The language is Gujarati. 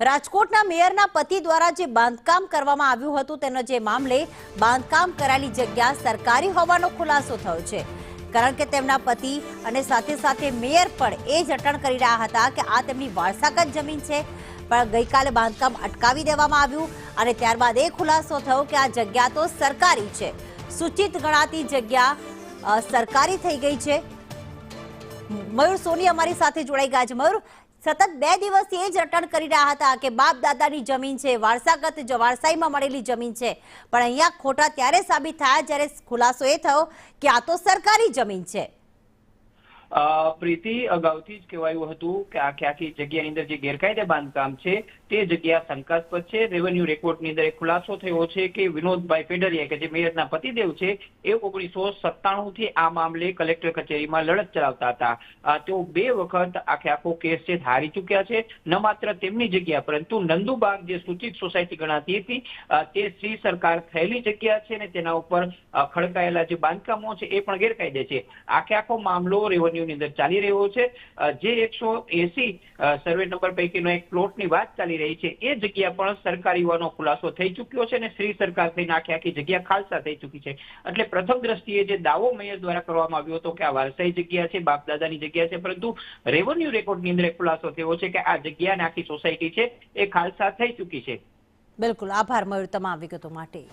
રાજકોટના મેયરના પતિ દ્વારા જે બાંધકામ કરવામાં આવ્યું હતું તેનો જે મામલે બાંધકામ કરાયેલી જગ્યા સરકારી હોવાનો ખુલાસો થયો છે, કારણ કે તેમના પતિ અને સાથે સાથે મેયર પણ એ જ અટણ કરી રહ્યા હતા કે આ તેમની વારસાગત જમીન છે, પણ ગઈકાલે બાંધકામ અટકાવી દેવામાં આવ્યું અને ત્યારબાદ એ ખુલાસો થયો કે આ જગ્યા તો સરકારી છે, સૂચિત ગણાતી જગ્યા સરકારી થઈ ગઈ છે। મયુર સોની અમારી સાથે જોડાઈ ગયા છે। મયુર, સતત 2 દિવસથી એ જ રટણ કરી રહ્યા હતા કે બાપ દાદાની જમીન છે, વારસાગત વારસાઈમાં મળેલી જમીન છે, પણ અહીંયા ખોટા ત્યારે સાબિત થયા જ્યારે ખુલાસો એ થયો કે આ તો સરકારી જમીન છે। પ્રીતિ, અગાઉથી જ કહેવાયું હતું કે આખી જગ્યાની અંદર જે ગેરકાયદે બાંધકામ છે તે જગ્યા શંકાસ્પદ છે। રેવન્યુ રેકોર્ડની અંદર એક ખુલાસો થયો છે કે વિનોદભાઈ પેડરિયા કે જે મેયરના પતિદેવ છે એ 1997 થી આ મામલે કલેક્ટર કચેરીમાં લડત ચલાવતા હતા। તેઓ 2 વખત આખો કેસ છે હારી ચૂક્યા છે। ન માત્ર તેમની જગ્યા પરંતુ નંદુબાગ જે સૂચિત સોસાયટી ગણાતી હતી તે શ્રી સરકાર થયેલી જગ્યા છે અને તેના ઉપર ખડકાયેલા જે બાંધકામો છે એ પણ ગેરકાયદે છે। આખો મામલો રેવન્યુ ની અંદર ચાલી રહ્યો છે। જે 180 સર્વે નંબર પૈકીનો એક પ્લોટની વાત ચાલી રહી છે એ જગ્યા પણ સરકારી હોવાનો ખુલાસો થઈ ચૂક્યો છે અને શ્રી સરકાર થઈને આખી જગ્યા ખાલસા થઈ ચૂકી છે। એટલે પ્રથમ દ્રષ્ટિએ જે દાવો મેયર દ્વારા કરવામાં આવ્યો હતો કે આ વારસાઈ જગ્યા છે, બાપ દાદાની જગ્યા છે, પરંતુ રેવન્યુ રેકોર્ડની અંદર એક ખુલાસો થયો છે કે આ જગ્યા અને આખી સોસાયટી છે એ ખાલસા થઈ ચૂકી છે। બિલકુલ, આભાર મયુર તમામ વિગતો માટે।